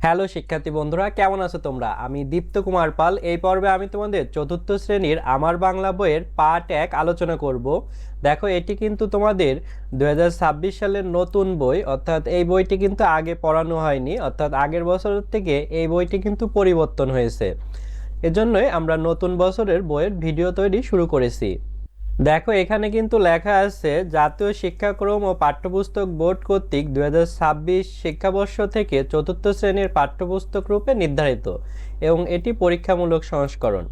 Hello শিক্ষার্থী বন্ধুরা, কেমন আছো তোমরা? আমি দীপ্ত কুমার পাল। এই পর্বে আমি তোমাদের চতুর্থ শ্রেণীর আমার বাংলা বইয়ের পার্ট 1 আলোচনা করব। দেখো, এটি কিন্তু তোমাদের 2026 সালের নতুন বই, অর্থাৎ এই বইটি কিন্তু আগে পড়ানো হয়নি, অর্থাৎ আগের বছর থেকে এই বইটি কিন্তু পরিবর্তন হয়েছে। এজন্যই আমরা নতুন বছরের বইয়ের ভিডিও তৈরি শুরু করেছি। দেখো, এখানে কিন্তু লেখা আছে জাতীয় শিক্ষাক্রম ও পাঠ্যপুস্তক বোর্ড কর্তৃক 2026 শিক্ষাবর্ষ থেকে চতুর্থ শ্রেণীর পাঠ্যপুস্তক রূপে নির্ধারিত এবং এটি পরীক্ষামূলক সংস্করণ।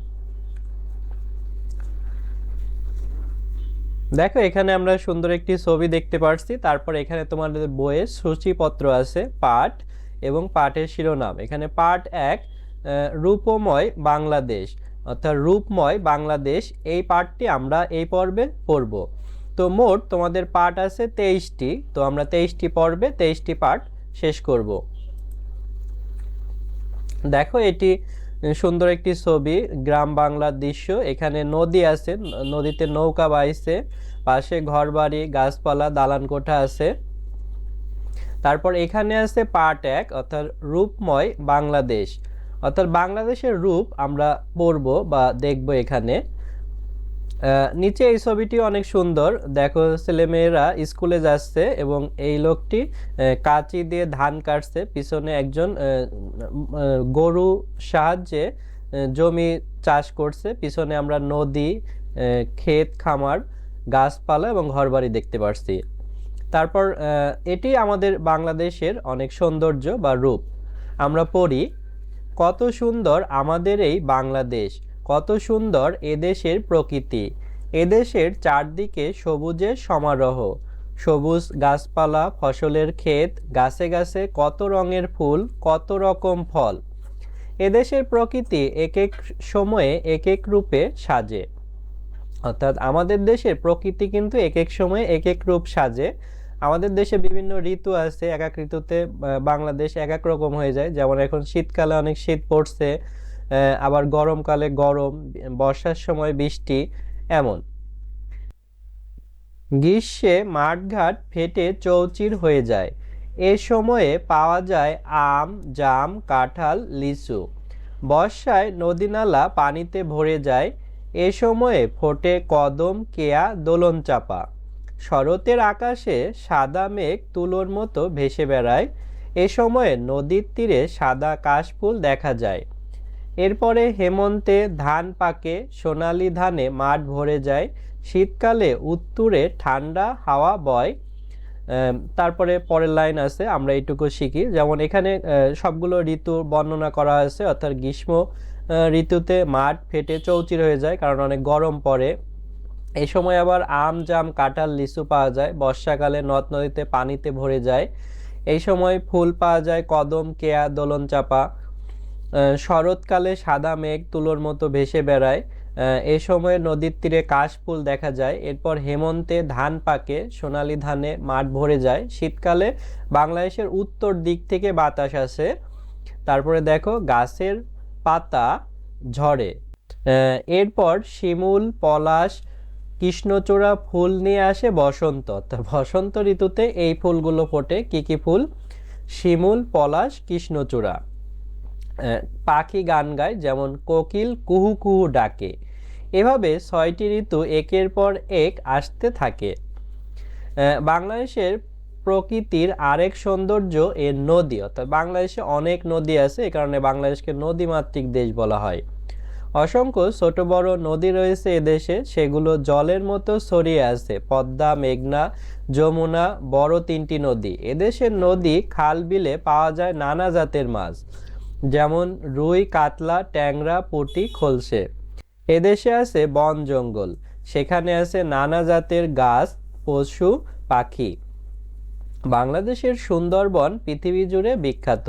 দেখো, এখানে আমরা সুন্দর একটি ছবি দেখতে পাচ্ছি। তারপর এখানে তোমাদের বইয়ের সূচিপত্র আছে, পাঠ এবং পাঠের শিরোনাম। এখানে পাঠ 1 রূপময় বাংলাদেশ, অর্থাৎ রূপময় বাংলাদেশ, এই পাঠটি আমরা এই পর্বে পড়ব। তো মোট তোমাদের পাঠ আছে 23টি, তো আমরা 23টি পর্বে 23টি পাঠ শেষ করব। দেখো, এটি সুন্দর একটি ছবি, গ্রাম বাংলার দৃশ্য। এখানে নদী আছে, নদীতে নৌকা বাইছে, পাশে ঘরবাড়ি, গাছপালা, দালান কোঠা আছে। তারপর এখানে আছে পার্ট 1, অর্থাৎ রূপময় বাংলাদেশ, অর্থাৎ বাংলাদেশের রূপ আমরা পড়ব বা দেখব। এখানে নিচে এই ছবিটি অনেক সুন্দর। দেখো, ছেলেমেয়েরা স্কুলে যাচ্ছে এবং এই লোকটি কাঁচি দিয়ে ধান কাটছে। পিছনে একজন গরু সাহায্যে জমি চাষ করছে। পিছনে আমরা নদী, ক্ষেত খামার, গাছপালা এবং ঘরবাড়ি দেখতে পাচ্ছি। তারপর এটি আমাদের বাংলাদেশের অনেক সৌন্দর্য বা রূপ। আমরা পড়ি, কত সুন্দর আমাদের এই বাংলাদেশ, কত সুন্দর এদেশের প্রকৃতি, এদেশের চারদিকে সবুজের সমারোহ, সবুজ গাছপালা, ফসলের ক্ষেত, গাছে গাছে কত রঙের ফুল, কত রকম ফল। এদেশের প্রকৃতি এক এক সময়ে এক এক রূপে সাজে, অর্থাৎ আমাদের দেশের প্রকৃতি কিন্তু এক এক সময়ে এক এক রূপ সাজে। আমাদের দেশে বিভিন্ন ঋতু আছে, এক এক ঋতুতে বাংলাদেশ এক এক রকম হয়ে যায়। যেমন এখন শীতকালে অনেক শীত পড়ছে, আবার গরমকালে গরম, বর্ষার সময় বৃষ্টি, এমন। গ্রীষ্মে মাঠঘাট ফেটে চৌচির হয়ে যায়, এ সময়ে পাওয়া যায় আম, জাম, কাঁঠাল, লিচু। বর্ষায় নদীনালা পানিতে ভরে যায়, এ সময়ে ফোটে কদম, কেয়া, দোলন চাপা। শরতের আকাশে সাদা মেঘ তুলোর মতো ভেসে বেড়ায়, এ সময়ে নদীর তীরে সাদা কাশফুল দেখা যায়। এরপরে হেমন্তে ধান পাকে, সোনালি ধানে মাঠ ভরে যায়, শীতকালে উত্তুরে ঠান্ডা হাওয়া বয়। তারপরে পরের লাইন আছে, আমরা এইটুকু শিখি। যেমন এখানে সবগুলো ঋতু বর্ণনা করা আছে, অর্থাৎ গ্রীষ্ম ঋতুতে মাঠ ফেটে চৌচির হয়ে যায় কারণ অনেক গরম পড়ে। এই সময় আবার আম, জাম, কাঁঠাল, লিচু পাওয়া যায়। বর্ষাকালে নদ নদীতে পানিতে ভরে যায়, এই সময় ফুল পাওয়া যায় কদম, কেয়া, দোলন চাপা। শরৎকালে সাদা মেঘ তুলোর মতো ভেসে বেড়ায়, এই সময় নদীর তীরে কাশফুল দেখা যায়। এরপর হেমন্তে ধান পাকে, সোনালি ধানে মাঠ ভরে যায়। শীতকালে বাংলাদেশের উত্তর দিক থেকে বাতাস আসে। তারপরে দেখো, গাছের পাতা ঝরে। এরপর শিমুল, পলাশ, কৃষ্ণচূড়া ফুল নিয়ে আসে বসন্ত, অর্থাৎ বসন্ত ঋতুতে এই ফুলগুলো ফোটে। কি কি ফুল? শিমুল, পলাশ, কৃষ্ণচূড়া। পাখি গান গায়, যেমন কোকিল কুহু কুহু ডাকে। এভাবে 6টি ঋতু একের পর এক আসতে থাকে। বাংলাদেশের প্রকৃতির আরেক সৌন্দর্য এর নদী, অর্থাৎ বাংলাদেশে অনেক নদী আছে, এ কারণে বাংলাদেশকে নদীমাতৃক দেশ বলা হয়। অসংখ্য ছোট বড় নদী রয়েছে এদেশে, সেগুলো জলের মতো ছড়িয়ে আছে। পদ্মা, মেঘনা, যমুনা বড় 3টি নদী। এদেশের নদী খাল বিলে পাওয়া যায় নানা জাতের মাছ, যেমন রুই, কাতলা, ট্যাংরা, পুঁটি, খলসে। এদেশে আছে বন জঙ্গল, সেখানে আছে নানা জাতের গাছ, পশু, পাখি। বাংলাদেশের সুন্দরবন পৃথিবী জুড়ে বিখ্যাত।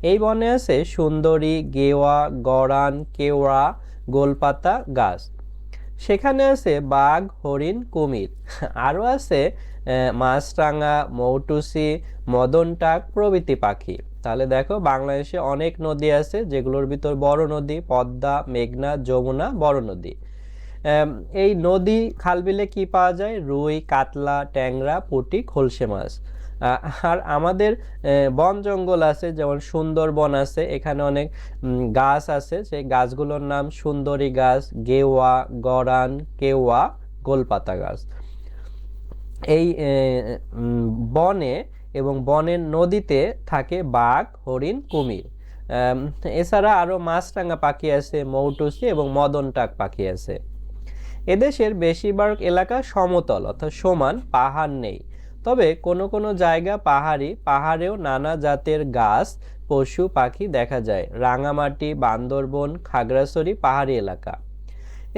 এই বনে আছে সুন্দরী, গেওয়া, গরান, কেওড়া, গোলপাতা গাছ। সেখানে আছে বাঘ, হরিণ, কুমির। আরও আছে মাছরাঙা, মৌটুসি, মদনটাক প্রভৃতি পাখি। তাহলে দেখো, বাংলাদেশে অনেক নদী আছে, যেগুলোর ভিতর বড় নদী পদ্মা, মেঘনা, যমুনা বড় নদী। এই নদী খাল বিলে কি পাওয়া যায়? রুই, কাতলা, ট্যাংরা, পুঁটি, খলসে মাছ। আর আমাদের বন জঙ্গল আছে, যেমন সুন্দরবন আছে, এখানে অনেক গাছ আছে, সেই গাছগুলোর নাম সুন্দরী গাছ, গেওয়া, গরান, কেওয়া, গোলপাতা গাছ। এই বনে এবং বনের নদীতে থাকে বাঘ, হরিণ, কুমির। আম, এছাড়া আরো মাছরাঙা পাখি আছে, মৌটুসি এবং মদনটাক পাখি আছে। এদেশের বেশিরভাগ এলাকা সমতল অর্থাৎ সমান, পাহাড় নেই। তবে কোনো কোনো জায়গা পাহাড়ি, পাহাড়েও নানা জাতের গাছ, পশু পাখি দেখা যায়। রাঙামাটি, বান্দরবন, খাগড়াছড়ি পাহাড়ি এলাকা।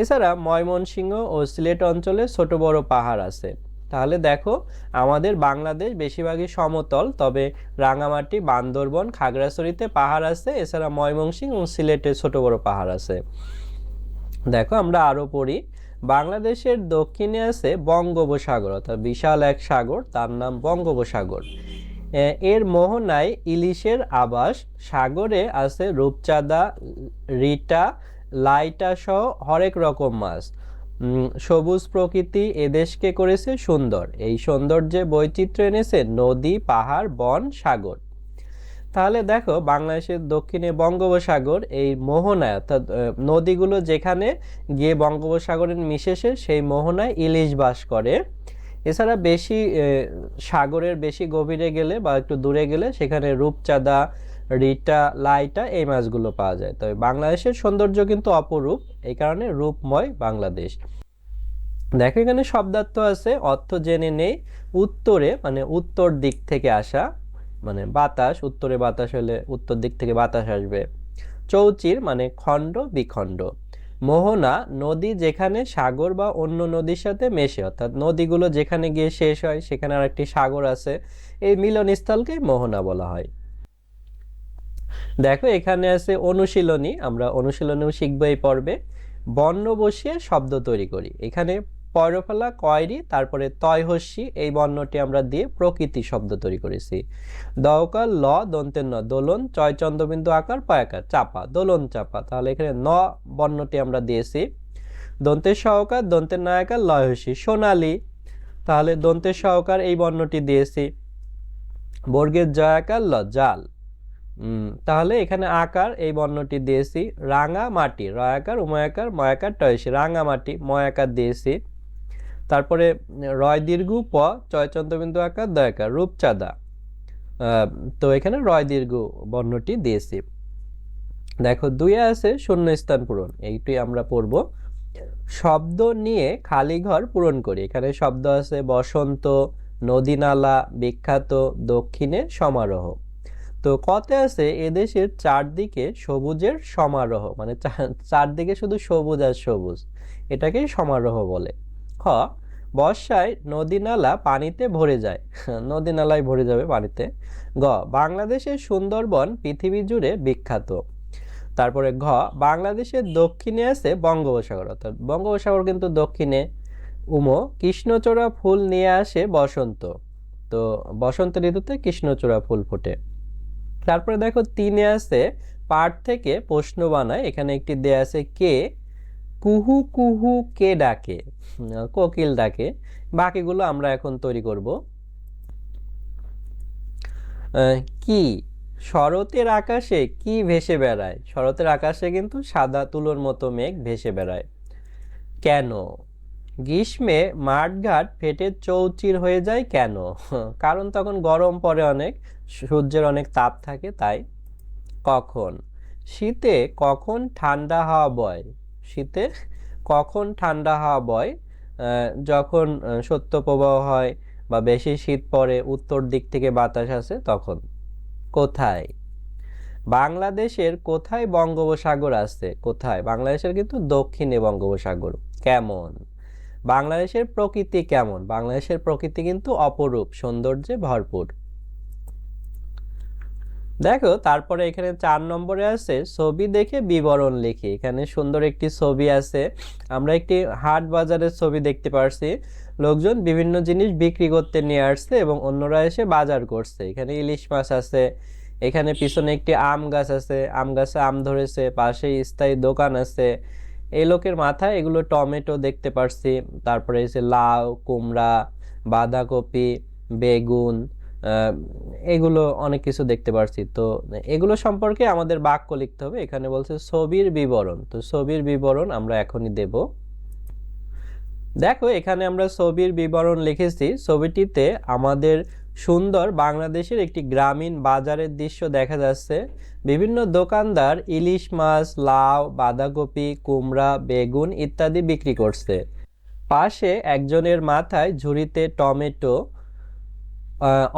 এছাড়া ময়মনসিংহ ও সিলেট অঞ্চলে ছোট বড় পাহাড় আছে। তাহলে দেখো, আমাদের বাংলাদেশ বেশিরভাগই সমতল, তবে রাঙামাটি, বান্দরবন, খাগড়াছড়িতে পাহাড় আছে। এছাড়া ময়মনসিংহ ও সিলেটে ছোট বড় পাহাড় আছে। দেখো আমরা আরো পড়ি। বাংলাদেশের দক্ষিণে আছে বঙ্গোপসাগর, অর্থাৎ বিশাল এক সাগর, তার নাম বঙ্গোপসাগর। এর মোহনায় ইলিশের আবাস। সাগরে আছে রূপচাঁদা, রিটা, লাইটা সহ হরেক রকম মাছ। সবুজ প্রকৃতি এদেশকে করেছে সুন্দর। এই সৌন্দর্যে বৈচিত্র্য এনেছে নদী, পাহাড়, বন, সাগর। তাহলে দেখো, বাংলাদেশের দক্ষিণে বঙ্গোপসাগর, এই মোহনায় অর্থাৎ নদীগুলো যেখানে গিয়ে বঙ্গোপসাগরের মিশেছে সেই মোহনায় ইলিশ বাস করে। এছাড়া বেশি সাগরের বেশি গভীরে গেলে বা একটু দূরে গেলে সেখানে রূপচাঁদা, রিটা, লাইটা এই মাছগুলো পাওয়া যায়। তবে বাংলাদেশের সৌন্দর্য কিন্তু অপরূপ, এই কারণে রূপময় বাংলাদেশ। দেখো এখানে শব্দার্থ আছে, অর্থ জেনে নেই। উত্তরে মানে উত্তর দিক থেকে আসা, মানে বাতাস, উত্তরে বাতাস হলে উত্তর দিক থেকে বাতাস আসবে। চৌচির মানে খণ্ড, বিখণ্ড। মোহনা নদী যেখানে সাগর বা অন্য নদীর সাথে মেশে, অর্থাৎ নদীগুলো যেখানে গিয়ে শেষ হয় সেখানে আর একটি সাগর আছে, এই মিলনস্থলকে মোহনা বলা হয়। দেখো এখানে আছে অনুশীলনী, আমরা অনুশীলনেও শিখবো এই পর্বে। বর্ণ বসিয়ে শব্দ তৈরি করি। এখানে পয়রফলা, কয়রি, তারপরে তয়হস্যি এই বর্ণটি আমরা দিয়ে প্রকৃতি শব্দ তৈরি করেছি। দওকাল, ল, দন্তের ন, দোলন, চয় চন্দ্রবিন্দু আকার, পয়াকার, চাপা, দোলন চাপা। তাহলে এখানে ন বর্ণটি আমরা দিয়েছি। দন্তের সহকার, দন্তের নয়াকার, লয়হস্যি, সোনালী। তাহলে দন্তের সহকার এই বর্ণটি দিয়েছি। বর্গের জয়াকার, ল, জাল। তাহলে এখানে আকার এই বর্ণটি দিয়েছি। রাঙা মাটি, রয়াকার, উময়াকার, ময়াকার, টয়সি, রাঙামাটি, ময়াকার দিয়েছি। তারপরে রয় দীর্ঘ প, চয় চন্দ্রবিন্দু আকার, দয়াকার, রূপচাঁদা। তো এখানে রয় দীর্ঘ বর্ণটি দিয়েছি। দেখো দুইয়ে আছে শূন্যস্থান পূরণ, এইটি আমরা পড়ব। শব্দ নিয়ে খালি ঘর পূরণ করি। এখানে শব্দ আছে বসন্ত, নদী নালা, বিখ্যাত, দক্ষিণে, সমারোহ। তো কতে আছে এদেশের চারদিকে সবুজের সমারোহ, মানে চারদিকে শুধু সবুজ আর সবুজ, এটাকেই সমারোহ বলে। খ, বর্ষায় নদী নালা পানিতে ভরে যায়। নদী নালায় ভরে যাবে পানিতে। গ, বাংলাদেশের সুন্দরবন পৃথিবী জুড়ে বিখ্যাত। তারপরে ঘ, বাংলাদেশের দক্ষিণে আছে বঙ্গোপসাগর, অর্থাৎ বঙ্গোপসাগর কিন্তু দক্ষিণে। উম, কৃষ্ণচূড়া ফুল নিয়ে আসে বসন্ত। তো বসন্ত ঋতুতে কৃষ্ণচূড়া ফুল ফোটে। তারপরে দেখো তিনে আছে পাঠ থেকে প্রশ্ন বানায়। এখানে একটি দেয়া আছে কে, কুহু কুহু কে ডাকে, কোকিল ডাকে। বাকিগুলো আমরা এখন তৈরি করব। কি, শরতের আকাশে কি ভেসে বেড়ায়? শরতের আকাশে কিন্তু সাদা তুলোর মতো মেঘ ভেসে বেড়ায়। কেন, গ্রীষ্মে মাঠঘাট ফেটে চৌচির হয়ে যায় কেন? কারণ তখন গরম পড়ে অনেক, সূর্যের অনেক তাপ থাকে তাই। কখন, শীতে কখন ঠান্ডা হাওয়া বয়? শীতে কখন ঠান্ডা হাওয়া বয়? যখন শৈত্যপ্রবাহ হয় বা বেশি শীত পড়ে, উত্তর দিক থেকে বাতাস আসে তখন। কোথায়, বাংলাদেশের কোথায় বঙ্গোপসাগর আছে? কোথায়, বাংলাদেশের কিন্তু দক্ষিণে বঙ্গোপসাগর। কেমন, বাংলাদেশের প্রকৃতি কেমন? বাংলাদেশের প্রকৃতি কিন্তু অপরূপ, সৌন্দর্যে ভরপুর। দেখো তারপরে এখানে 4 নম্বরে আছে ছবি দেখে বিবরণ লিখি। এখানে সুন্দর একটি ছবি আছে, আমরা একটি হাট বাজারের ছবি দেখতে পারছি। লোকজন বিভিন্ন জিনিস বিক্রি করতে নিয়ে আসছে এবং অন্যরা এসে বাজার করছে। এখানে ইলিশ মাছ আছে, এখানে পিছনে একটি আম গাছ আছে, আম গাছে আম ধরেছে, পাশে স্থায়ী দোকান আছে। এই লোকের মাথায় এগুলো টমেটো দেখতে পারছি। তারপরে এসে লাউ, কুমড়া, বাঁধাকপি, বেগুন, এগুলো অনেক কিছু দেখতে পারছি। তো এগুলো সম্পর্কে আমাদের বাক্য লিখতে হবে। এখানে বলছে ছবির বিবরণ, তো ছবির বিবরণ আমরা এখনই দেব। দেখো এখানে আমরা ছবির বিবরণ লিখেছি। ছবিটিতে আমাদের সুন্দর বাংলাদেশের একটি গ্রামীণ বাজারের দৃশ্য দেখা যাচ্ছে। বিভিন্ন দোকানদার ইলিশ মাছ, লাউ, বাঁধাকপি, কুমড়া, বেগুন ইত্যাদি বিক্রি করছে। পাশে একজনের মাথায় ঝুড়িতে টমেটো।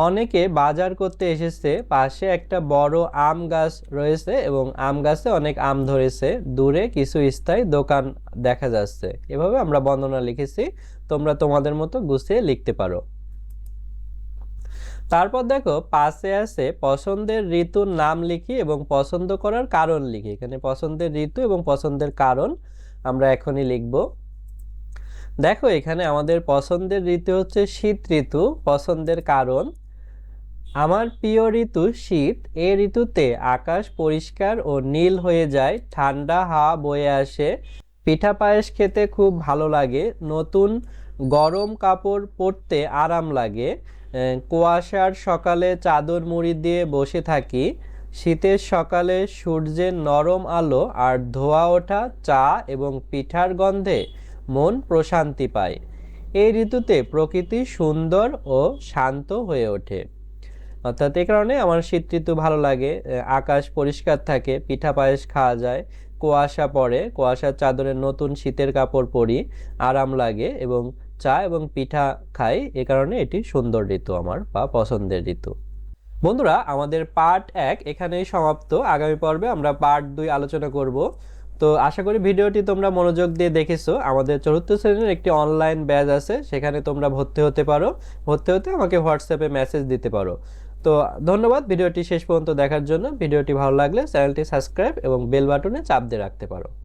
অনেকে বাজার করতে এসেছে। পাশে একটা বড় আম গাছ রয়েছে এবং আম গাছে অনেক আম ধরেছে। দূরে কিছু স্থায়ী দোকান দেখা যাচ্ছে। এভাবে আমরা বর্ণনা লিখেছি, তোমরা তোমাদের মতো গুছিয়ে লিখতে পারো। তারপর দেখো পাশে আছে পছন্দের ঋতুর নাম লিখি এবং পছন্দ করার কারণ লিখি। এখানে পছন্দের ঋতু এবং পছন্দের কারণ আমরা এখনই লিখব। দেখো এখানে আমাদের পছন্দের ঋতু হচ্ছে শীত ঋতু। পছন্দের কারণ, আমার প্রিয় ঋতু শীত। এই ঋতুতে আকাশ পরিষ্কার ও নীল হয়ে যায়, ঠান্ডা হাওয়া বয়ে আসে, পিঠা পায়েস খেতে খুব ভালো লাগে, নতুন গরম কাপড় পরতে আরাম লাগে, কুয়াশার সকালে চাদর মুড়ি দিয়ে বসে থাকি, শীতের সকালে সূর্যের নরম আলো আর ধোয়া ওঠা চা এবং পিঠার গন্ধে মন প্রশান্তি পায়। এই ঋতুতে প্রকৃতি সুন্দর ও শান্ত হয়ে ওঠে। অর্থাৎ এই কারণে আমার শীত ঋতু ভালো লাগে। আকাশ পরিষ্কার থাকে, পিঠা পায়েস খাওয়া যায়, কুয়াশা পড়ে, কুয়াশার চাদরে নতুন শীতের কাপড় পরি, আরাম লাগে এবং চা এবং পিঠা খাই। এ কারণে এটি সুন্দর ঋতু আমার বা পছন্দের ঋতু। বন্ধুরা আমাদের পার্ট 1 এখানেই সমাপ্ত। আগামী পর্বে আমরা পার্ট 2 আলোচনা করব। তো আশা করি ভিডিওটি তোমরা মনোযোগ দিয়ে দেখেছো। আমাদের 4র্থ শ্রেণীর একটি অনলাইন ব্যাচ আছে, সেখানে তোমরা ভর্তি হতে পারো। ভর্তি হতে আমাকে হোয়াটসঅ্যাপে মেসেজ দিতে পারো। তো ধন্যবাদ ভিডিওটি শেষ পর্যন্ত দেখার জন্য। ভিডিওটি ভালো লাগলে চ্যানেলটি সাবস্ক্রাইব এবং বেল বাটনে চাপ দিয়ে রাখতে পারো।